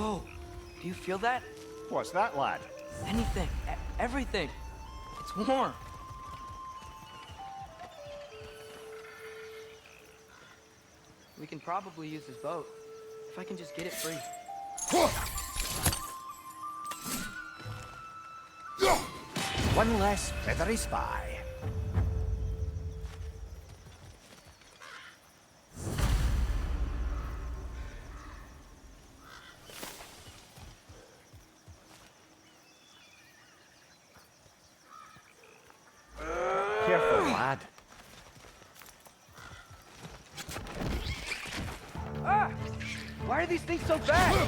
Whoa, do you feel that? What's that, lad? Anything, everything. It's warm. We can probably use this boat, if I can just get it free. One less feathery spy. Careful, lad. Ah! Why are these things so bad?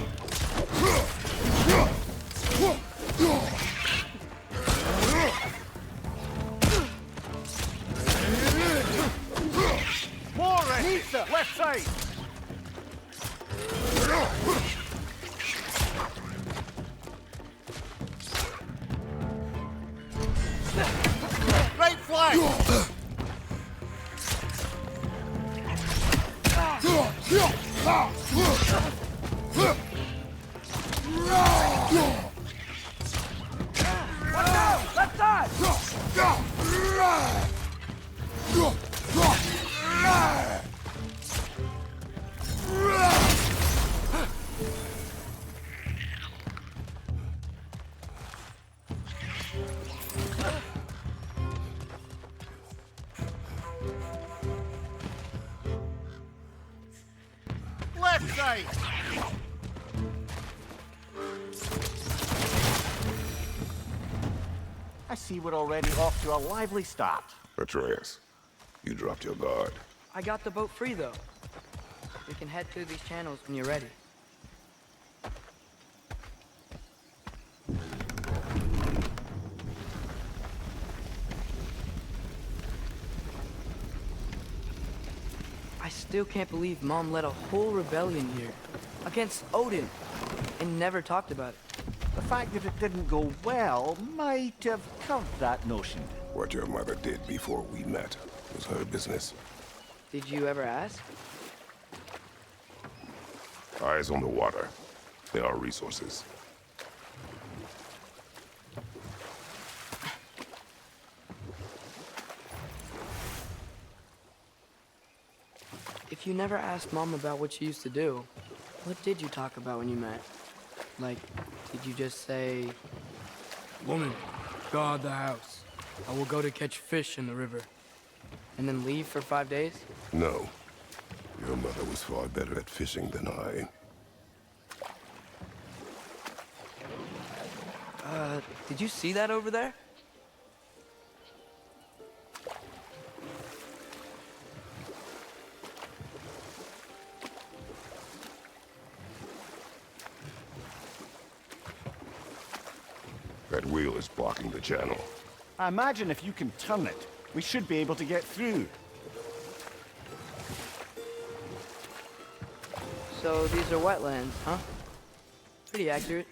More Wretches! Left side! Right flank! Watch out! Left side! Left side! I see we're already off to a lively start. Atreus, you dropped your guard. I got the boat free, though. We can head through these channels when you're ready. I still can't believe Mom led a whole rebellion here against Odin and never talked about it. The fact that it didn't go well might have curved that notion. What your mother did before we met was her business. Did you ever ask? Eyes on the water. There are resources. If you never asked Mom about what she used to do, what did you talk about when you met? Like, did you just say, "Woman, guard the house. I will go to catch fish in the river," and then leave for 5 days? No. Your mother was far better at fishing than I. Did you see that over there? That wheel is blocking the channel. I imagine if you can turn it, we should be able to get through. So these are wetlands, huh? Pretty accurate.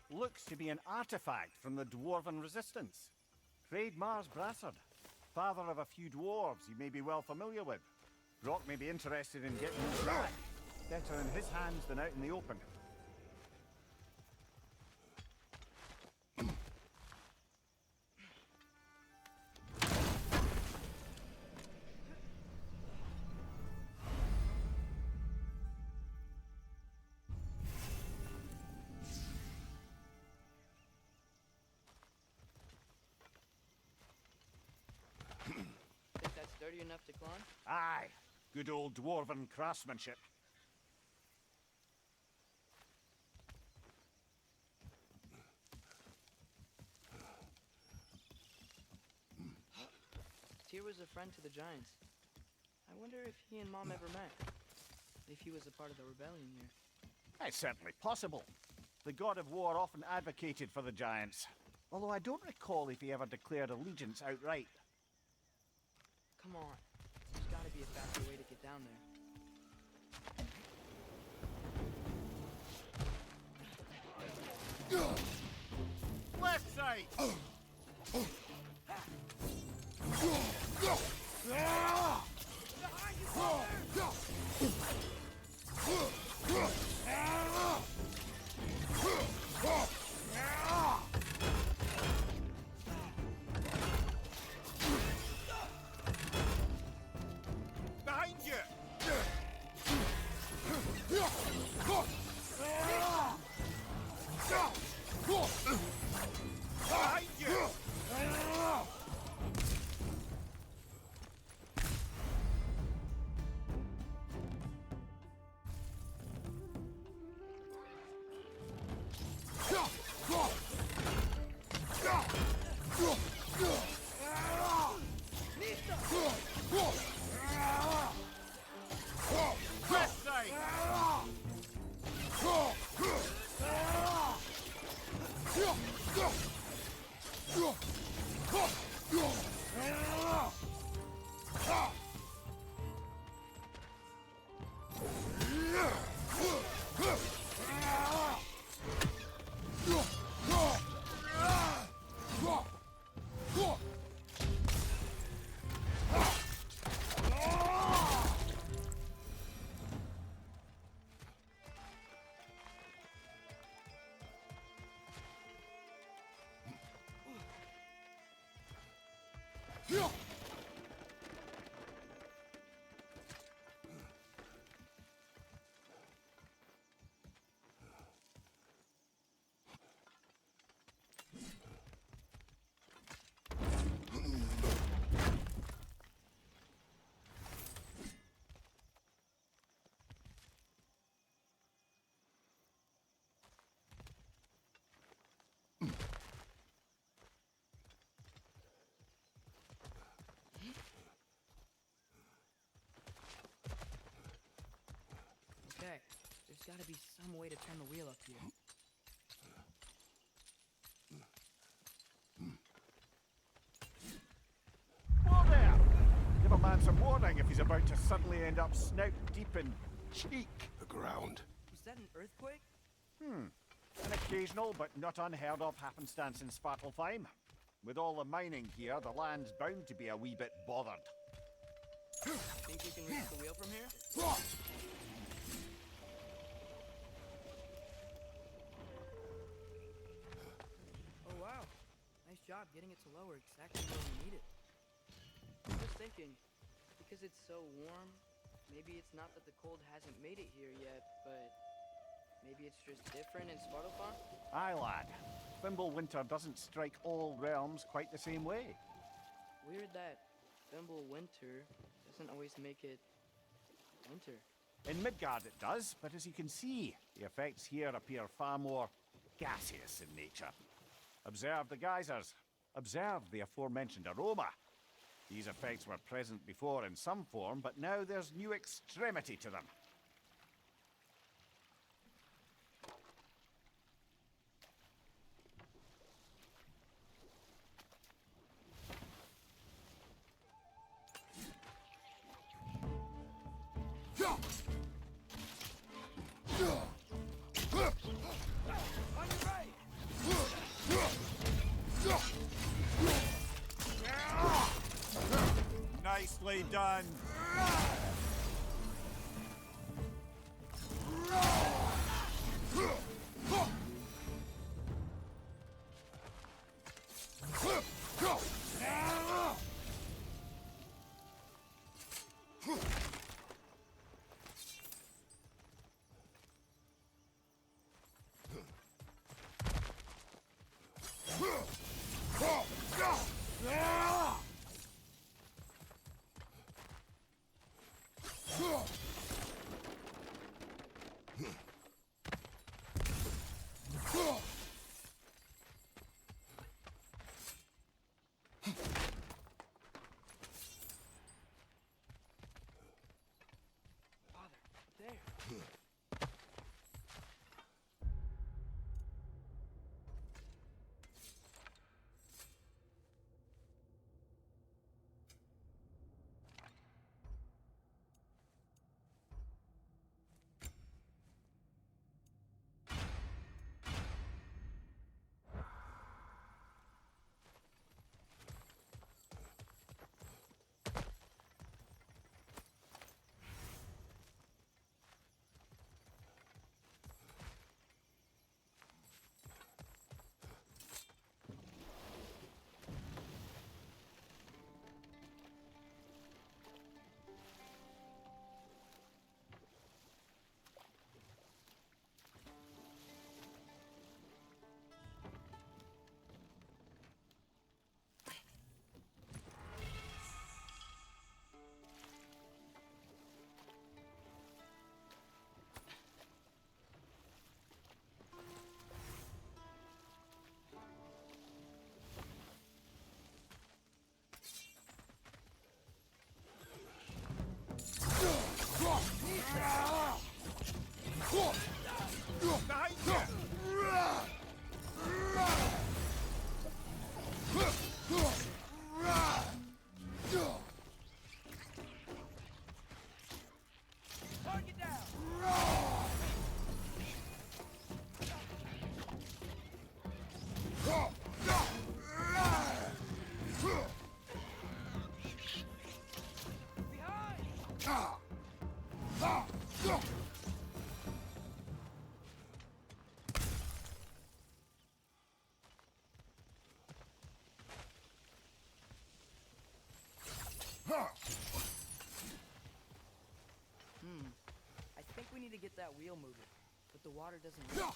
Looks to be an artifact from the dwarven resistance. Mars Brassard, father of a few dwarves you may be well familiar with. Brock may be interested in getting this back. Better in his hands than out in the open. Think that's sturdy enough to climb? Aye, good old dwarven craftsmanship. Tyr was a friend to the Giants. I wonder if he and Mom ever met. If he was a part of the rebellion here. It's certainly possible. The god of war often advocated for the Giants. Although I don't recall if he ever declared allegiance outright. Come on. There's gotta be a faster way to get down there. Left side! Behind you! Behind you! Left side! Okay, there's gotta be some way to turn the wheel up here. Whoa there! Give a man some warning if he's about to suddenly end up snout deep in cheek. The ground. Was that an earthquake? An occasional but not unheard of happenstance in Svartalfheim. With all the mining here, the land's bound to be a wee bit bothered. Think you can reach the wheel from here? Oh wow, nice job getting it to lower exactly where we need it. I'm just thinking, because it's so warm, maybe it's not that the cold hasn't made it here yet, but maybe it's just different in Svartalfheim? Aye, lad. Thimble winter doesn't strike all realms quite the same way. Weird that Thimble winter doesn't always make it winter. In Midgard it does, but as you can see, the effects here appear far more gaseous in nature. Observe the geysers. Observe the aforementioned aroma. These effects were present before in some form, but now there's new extremity to them. On your right! Nicely done. I think we need to get that wheel moving, but the water doesn't work.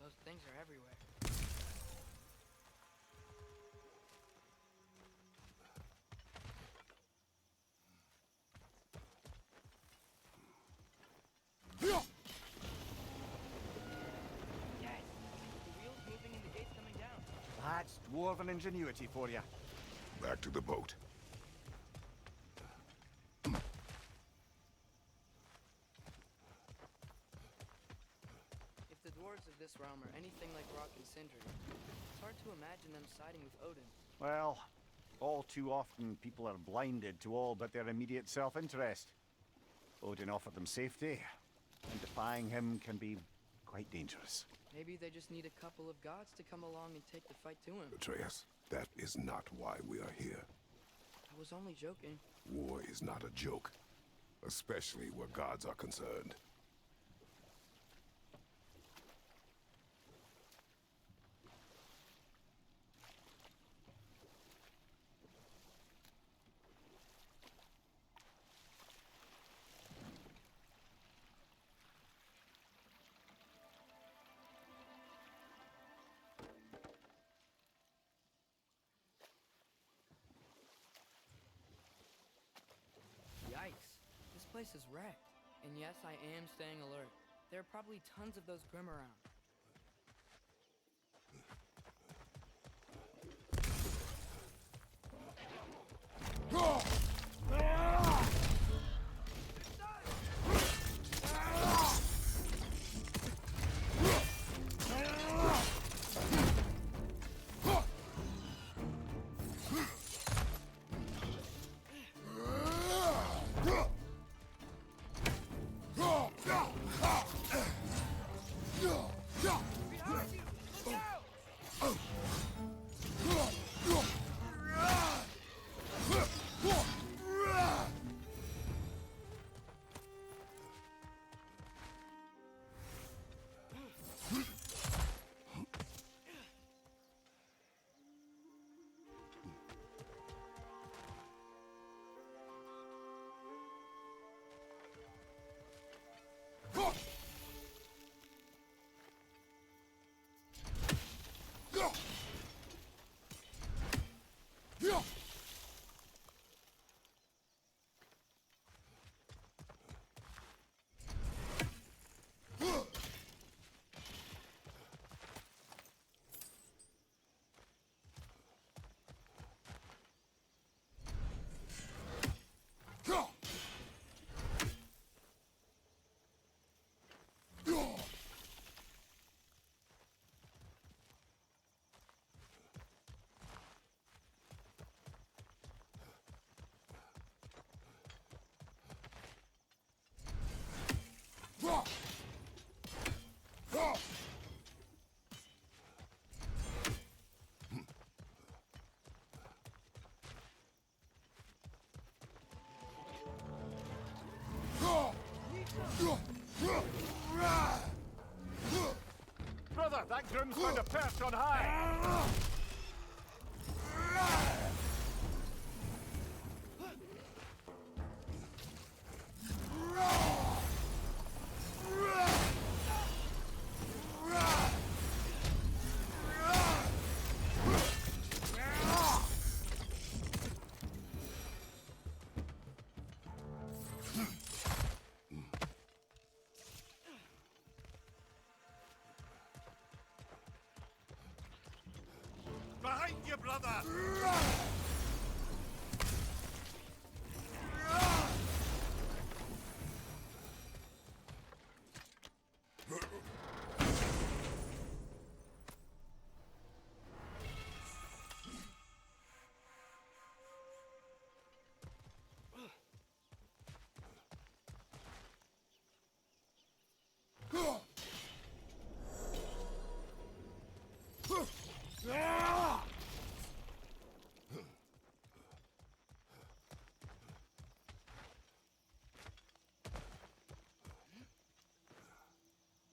Those things are everywhere. Yes, the wheel's moving and the gate's coming down. That's dwarven ingenuity for you. Back to the boat. If the dwarves of this realm are anything like Rock and Sindri, it's hard to imagine them siding with Odin. Well, all too often people are blinded to all but their immediate self-interest. Odin offered them safety, and defying him can be quite dangerous. Maybe they just need a couple of gods to come along and take the fight to him. Atreus, that is not why we are here. I was only joking. War is not a joke, especially where gods are concerned. Yikes. This place is wrecked. And yes, I am staying alert. There are probably tons of those Grim around. Brother, that groom's found a perch on high! Behind you, brother!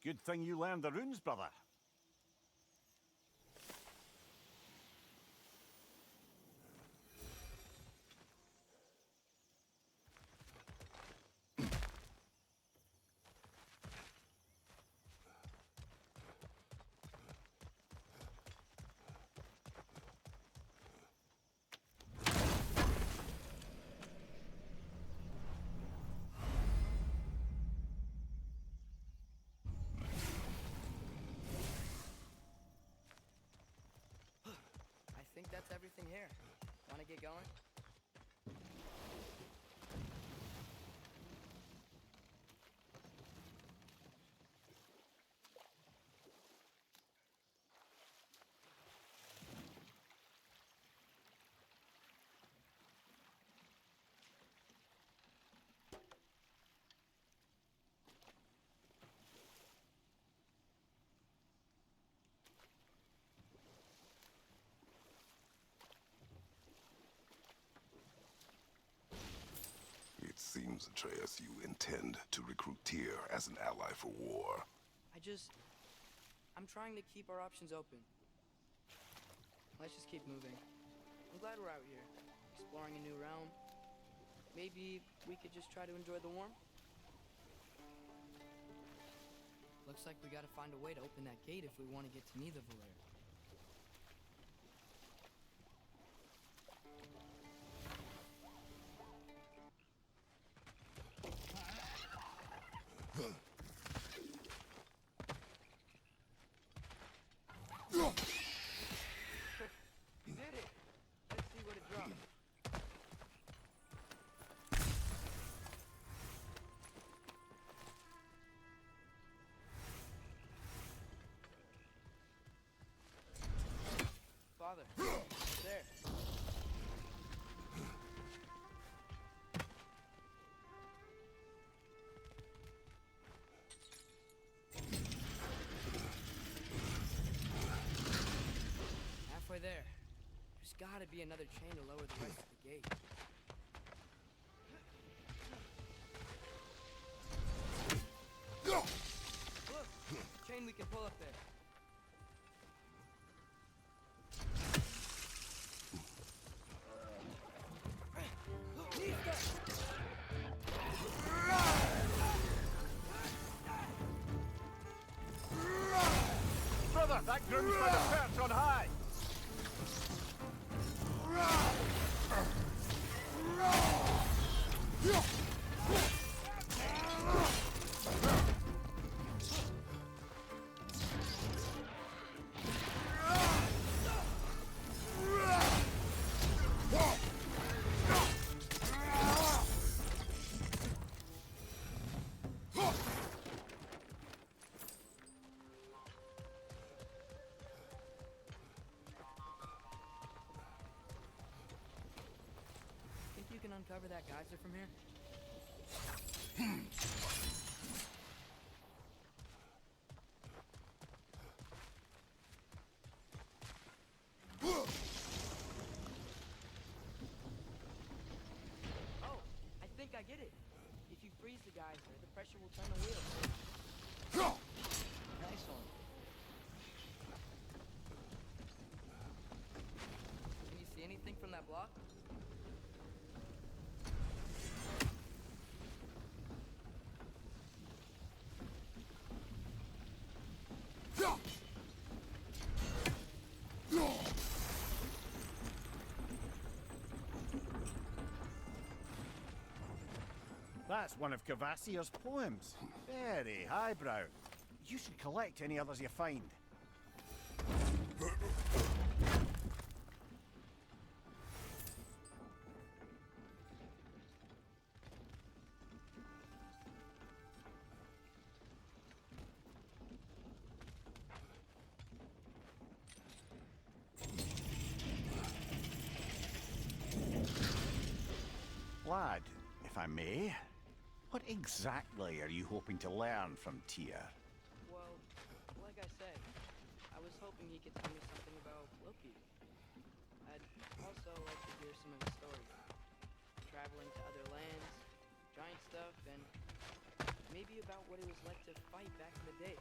Good thing you learned the runes, brother. I think that's everything here. Want to get going? It seems, Atreus, you intend to recruit Tyr as an ally for war. I'm trying to keep our options open. Let's just keep moving. I'm glad we're out here, exploring a new realm. Maybe we could just try to enjoy the warmth? Looks like we gotta find a way to open that gate if we want to get to Nidavellir. You did it! Let's see what it drops. Father, there. Halfway there. There's gotta be another chain to lower the rest of the gate. Look! Chain we can pull up there. Brother, that groom's by the perch on high! Think you can uncover that geyser from here? Oh, I think I get it. If you freeze the geyser, the pressure will turn the wheel. Nice one. Can you see anything from that block? That's one of Cavassier's poems. Very highbrow. You should collect any others you find. Lad, if I may, what exactly are you hoping to learn from Tyr? Well, like I said, I was hoping he could tell me something about Loki. I'd also like to hear some of his stories. Traveling to other lands, giant stuff, and maybe about what it was like to fight back in the day.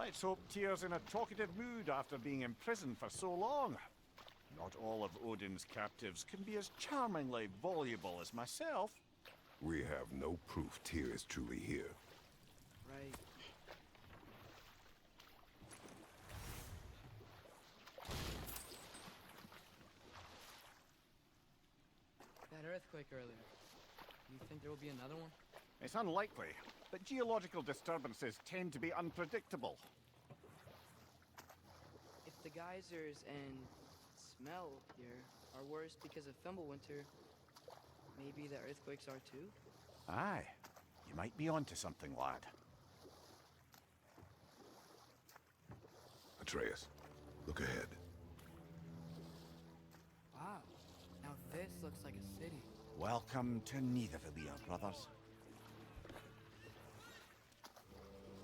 Let's hope Tyr's in a talkative mood after being imprisoned for so long. Not all of Odin's captives can be as charmingly voluble as myself. We have no proof Tyr is truly here. Right. That earthquake earlier. Do you think there will be another one? It's unlikely, but geological disturbances tend to be unpredictable. If the geysers and smell here are worse because of Fimbulwinter, maybe the earthquakes are too? Aye, you might be onto something, lad. Atreus, look ahead. Wow. Now this looks like a city. Welcome to Nidavellir, brothers.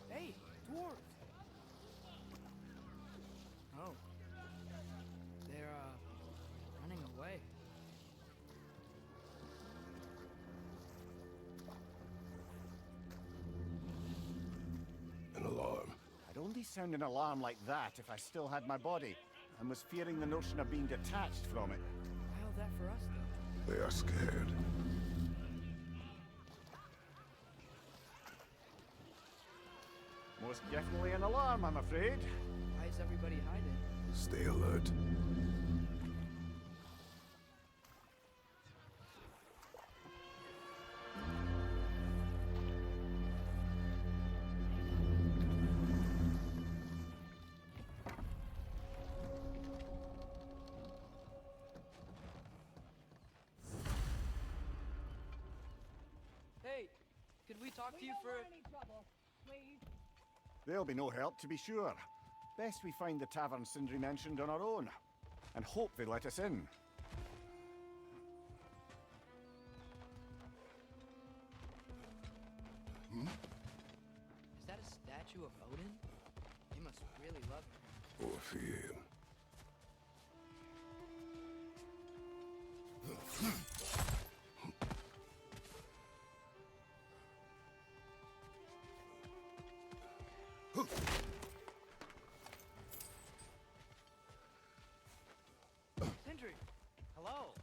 Hey, dwarves! Oh. They're, running away. An alarm. I'd only sound an alarm like that if I still had my body, and was fearing the notion of being detached from it. How's that for us, though? They are scared. Most definitely an alarm, I'm afraid. Why is everybody hiding? Stay alert. Hey, could we talk to you for... Any trouble, please. There'll be no help, to be sure. Best we find the tavern Sindri mentioned on our own, and hope they let us in. Is that a statue of Odin? They must really love him. Or fear. Sindri! Hello.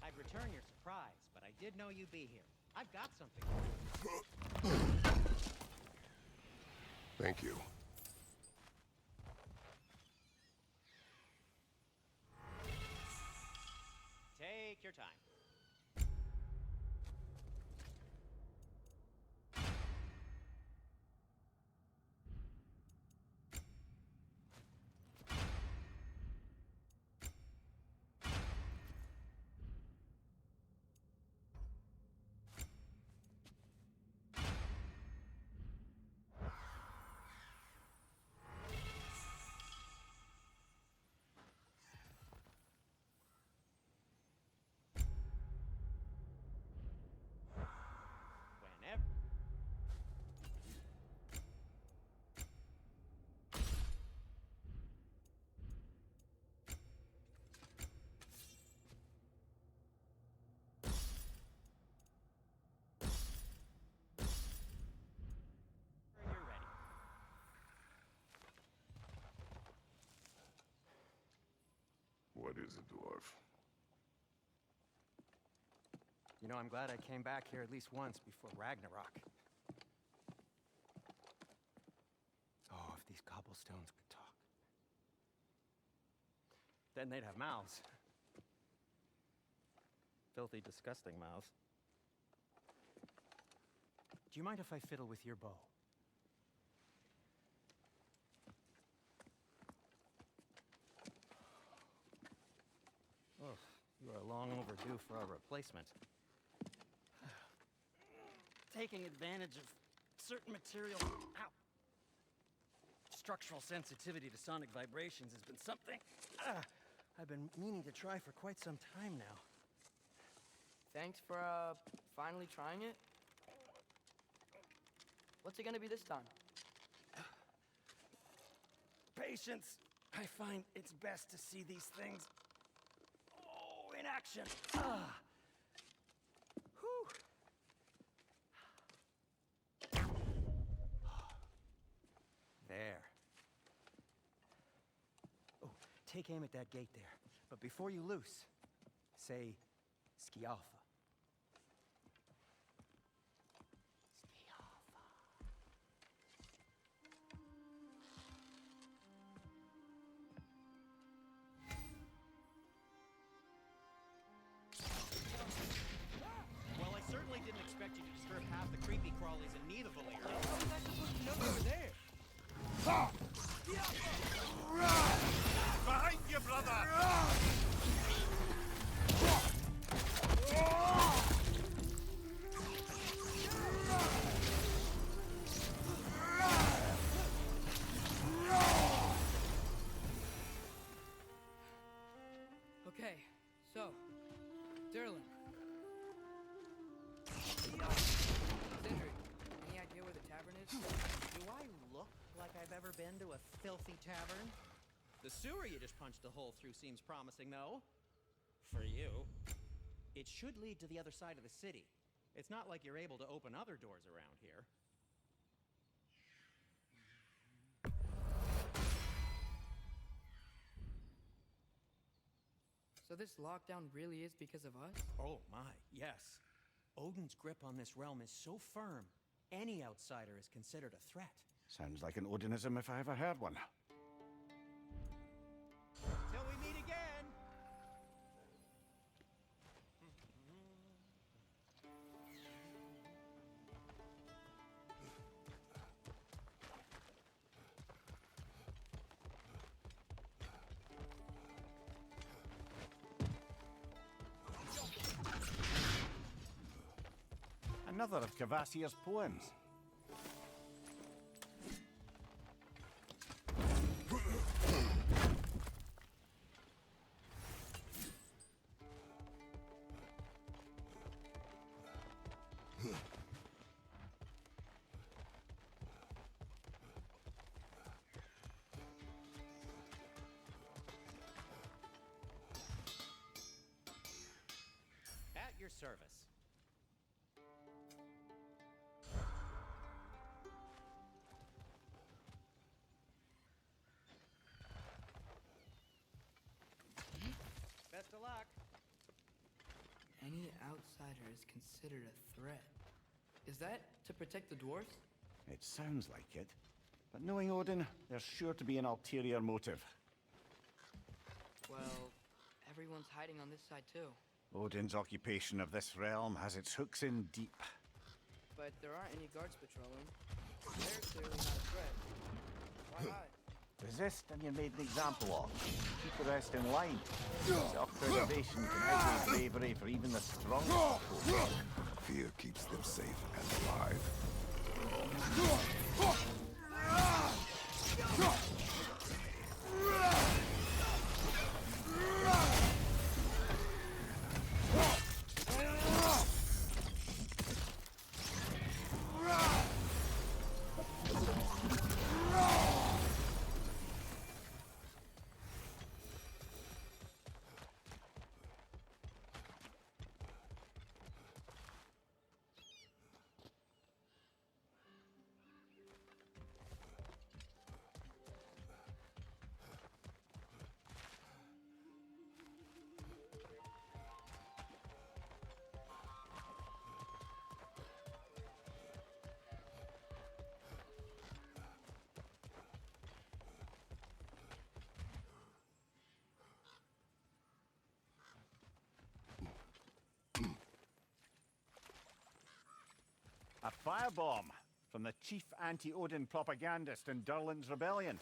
I'd return your surprise, but I did know you'd be here. I've got something. Thank you. Take your time. Whenever. You're ready. What is it, dwarf? You know, I'm glad I came back here at least once before Ragnarok. Oh, if these cobblestones could talk. Then they'd have mouths. Filthy, disgusting mouths. Do you mind if I fiddle with your bow? Oh, you are long overdue for a replacement. Taking advantage of certain material. Ow! Structural sensitivity to sonic vibrations has been something I've been meaning to try for quite some time now. Thanks for, finally trying it. What's it gonna be this time? Patience. I find it's best to see these things, in action. Whew. There. take aim at that gate there. But before you loose, say, Skialfa. Well, I certainly didn't expect you to disturb half the creepy crawlies in Nidavellir. How was I supposed to know they were there? Behind you, brother! Okay, so, Derlin. Sindri, any idea where the tavern is? Do I look like I've ever been to a filthy tavern? The sewer you just punched a hole through seems promising, though. For you. It should lead to the other side of the city. It's not like you're able to open other doors around here. So this lockdown really is because of us? Oh my, yes. Odin's grip on this realm is so firm, any outsider is considered a threat. Sounds like an Odinism if I ever heard one. Till we meet again! Another of Kvasir's poems. At your service. Best of luck. Any outsider is considered a threat. Is that to protect the dwarves? It sounds like it. But knowing Odin, there's sure to be an ulterior motive. Well, everyone's hiding on this side too. Odin's occupation of this realm has its hooks in deep. But there aren't any guards patrolling. They're clearly not a threat. Why not? Resist and you're made an example of. Keep the rest in line. Self-preservation can outweigh bravery for even the strongest of foes. Fear keeps them safe and alive. A firebomb from the chief anti-Odin propagandist in Durlin's rebellion.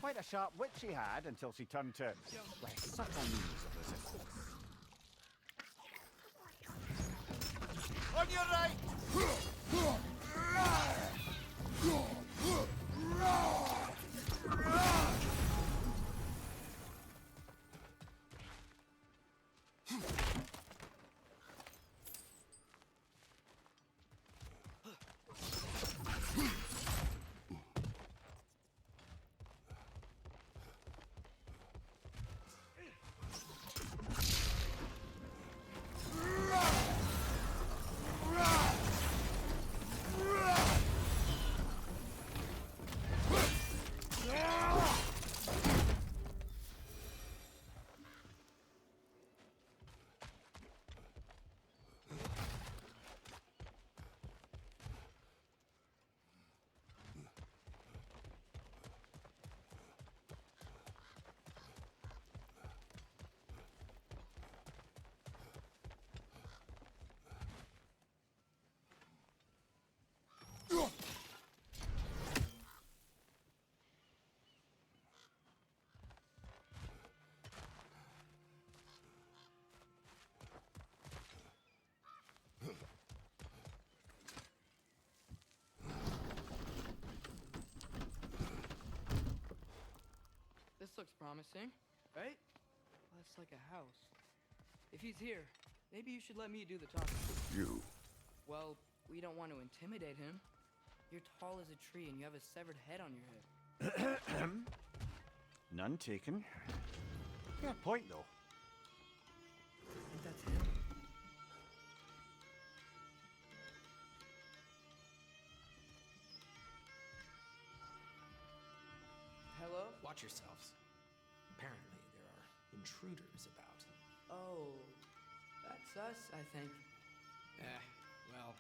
Quite a sharp wit she had until she turned to less subtle means of resistance. On your right! promising, right? Less like a house. If he's here, maybe you should let me do the talking. You. Well, we don't want to intimidate him. You're tall as a tree and you have a severed head on your head. None taken. Fair point, though. I think that's him. Hello? Watch yourselves. Apparently, there are intruders about. Oh, that's us, I think. Well,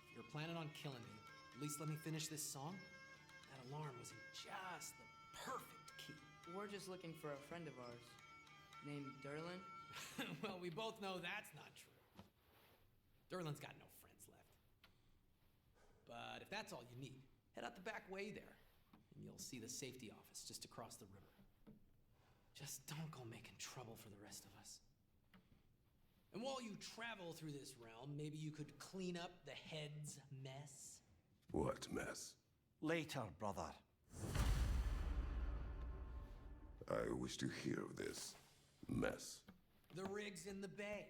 if you're planning on killing me, at least let me finish this song. That alarm was in just the perfect key. We're just looking for a friend of ours named Durlin. Well, we both know that's not true. Durlin's got no friends left. But if that's all you need, head out the back way there, and you'll see the safety office just across the river. Just don't go making trouble for the rest of us. And while you travel through this realm, maybe you could clean up the head's mess? What mess? Later, brother. I wish to hear of this mess. The rig's in the bay.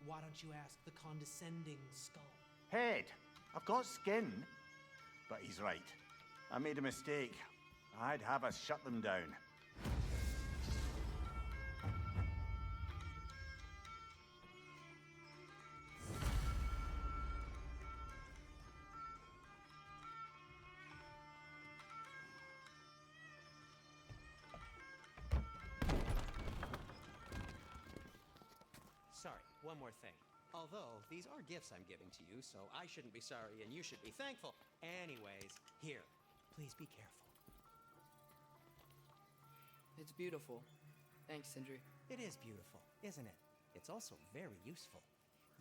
Why don't you ask the condescending skull? Head. I've got skin. But he's right. I made a mistake. I'd have us shut them down. Sorry, one more thing. Although, these are gifts I'm giving to you, so I shouldn't be sorry and you should be thankful. Anyways, here, please be careful. It's beautiful. Thanks, Sindri. It is beautiful, isn't it? It's also very useful.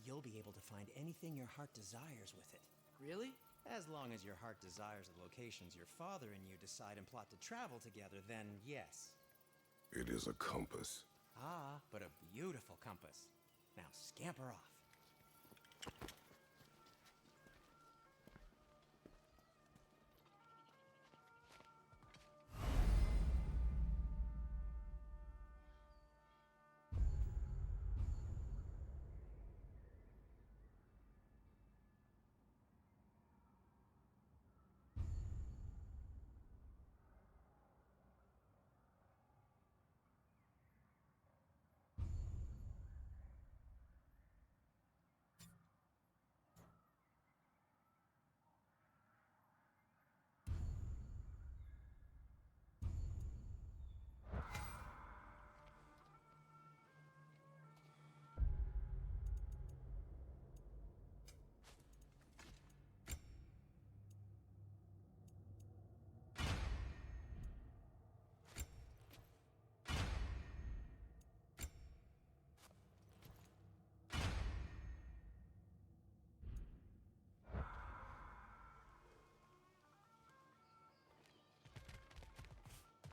You'll be able to find anything your heart desires with it. Really? As long as your heart desires the locations your father and you decide and plot to travel together, then yes. It is a compass. Ah, but a beautiful compass. Now scamper off.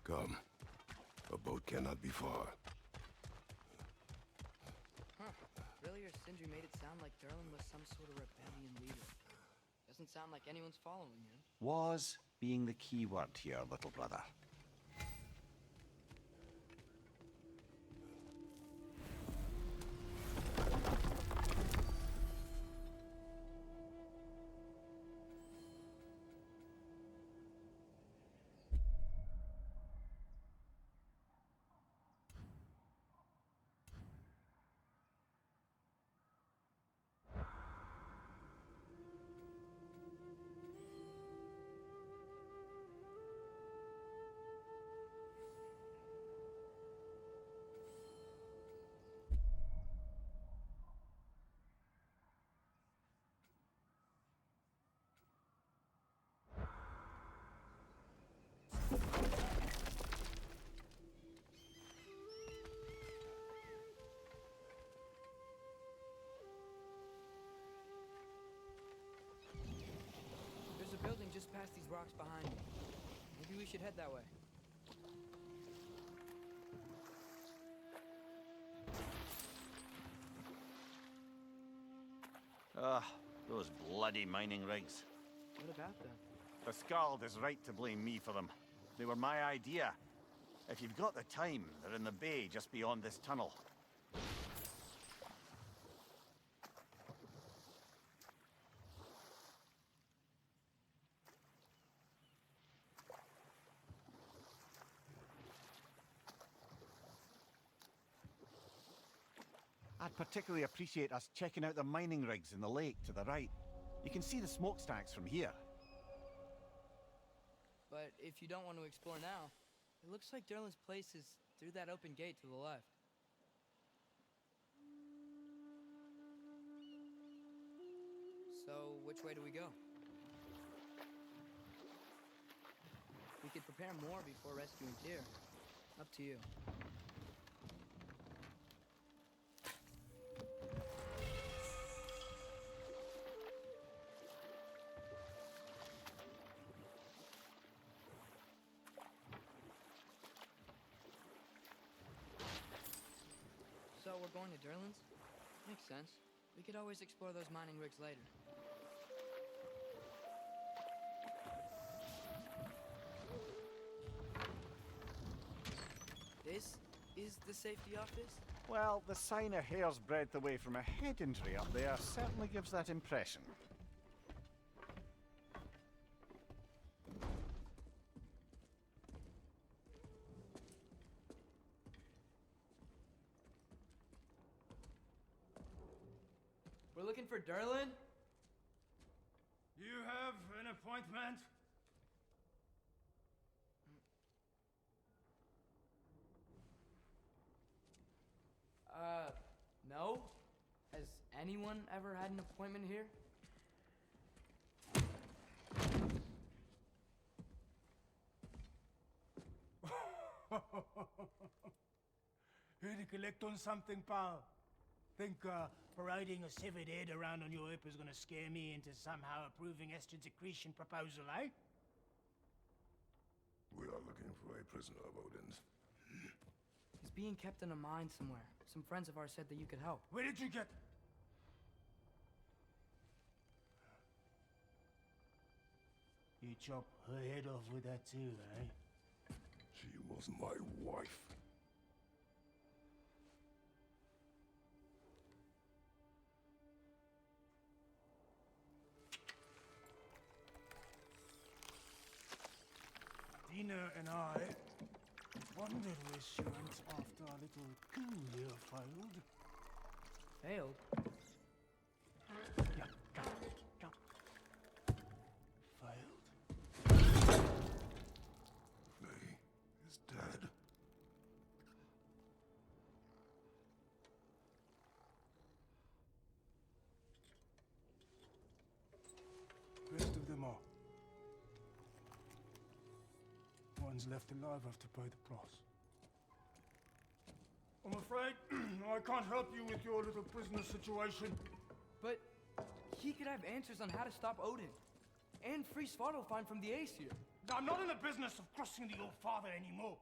Come. A boat cannot be far. Huh. Earlier, Sindri made it sound like Durlin was some sort of rebellion leader. Doesn't sound like anyone's following him. Was being the key word here, little brother. There's a building just past these rocks behind me. Maybe we should head that way. Ah, those bloody mining rigs. What about them? The Skald is right to blame me for them. They were my idea. If you've got the time, they're in the bay just beyond this tunnel. I'd particularly appreciate us checking out the mining rigs in the lake to the right. You can see the smokestacks from here. But if you don't want to explore now, it looks like Durlin's place is through that open gate to the left. So, which way do we go? We could prepare more before rescuing Tyr. Up to you. So we're going to Durlin's? Makes sense. We could always explore those mining rigs later. This is the safety office? Well, the sign a hair's breadth away from a head injury up there certainly gives that impression. We're looking for Durlin? You have an appointment? No? Has anyone ever had an appointment here? Here to collect on something, pal? Think parading a severed head around on your hip is gonna scare me into somehow approving estrogen secretion proposal, eh? We are looking for a prisoner of Odin's. He's being kept in a mine somewhere. Some friends of ours said that you could help. Where did you get... You chop her head off with that too, eh? She was my wife. Dina and I wondered where she went after our little coup here failed. Failed? Yeah, jump. Failed. Faye is dead. Rest of them are. One's left alive have to pay the price. I'm afraid I can't help you with your little prisoner situation. But he could have answers on how to stop Odin. And free Svartalfheim from the Aesir. I'm not in the business of crossing the old father anymore.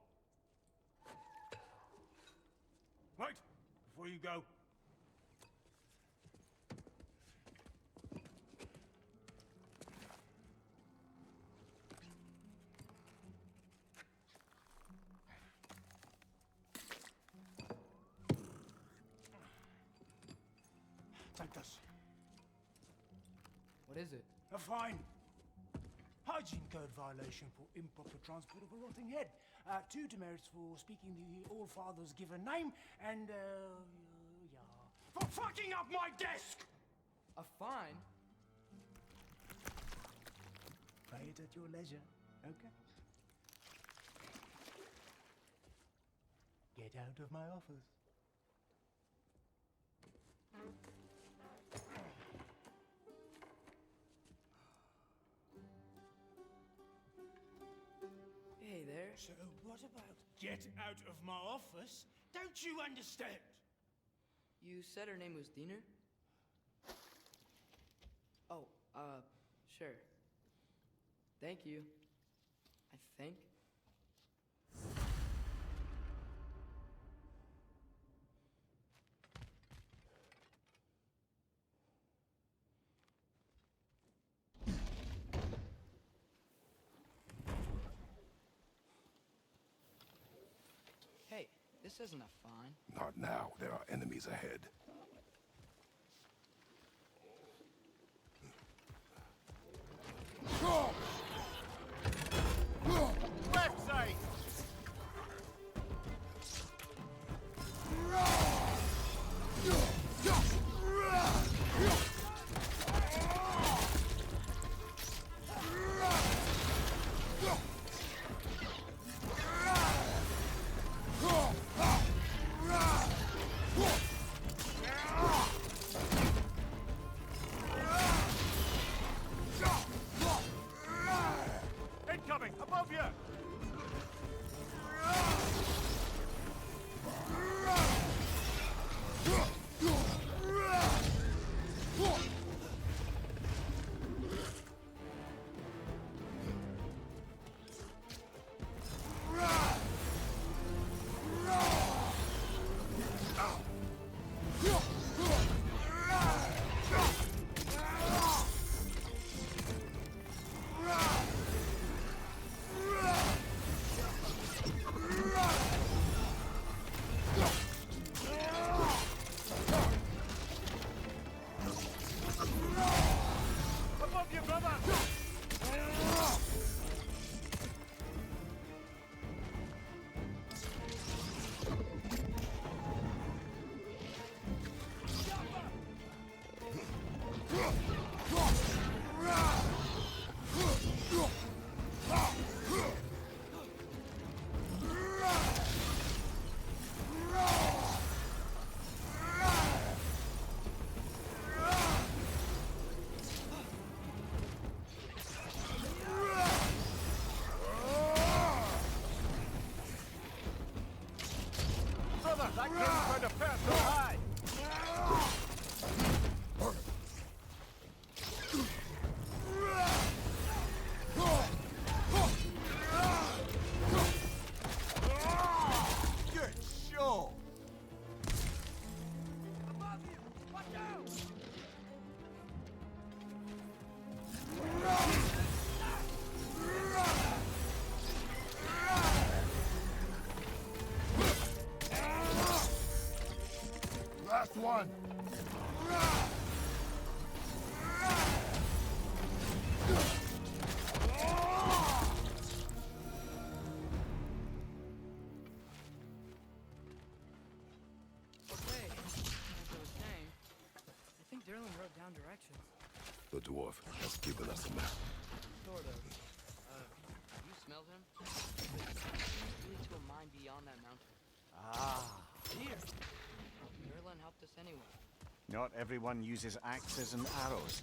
Wait, before you go. Take this. What is it? A fine. Hygiene code violation for improper transport of a rotting head. 2 demerits for speaking the All-Father's given name, and, yeah. For fucking up my desk! A fine? Pay it at your leisure, okay? Get out of my office. Hey there. So what about get out of my office? Don't you understand? You said her name was Diener? Oh, sure. Thank you. I think. This isn't a fine. Not now. There are enemies ahead. Left side! Incoming! Above you! Above you, brother! Brother, that came from the personal high! Good show! Above you! Watch out! Last one. Okay, as I was saying, I think Derlin wrote down directions. The dwarf has given us a map. Sort of. You smelled him? It seems to lead to a mine beyond that mountain. Ah, Here! Derlin helped us anyway. not everyone uses axes and arrows.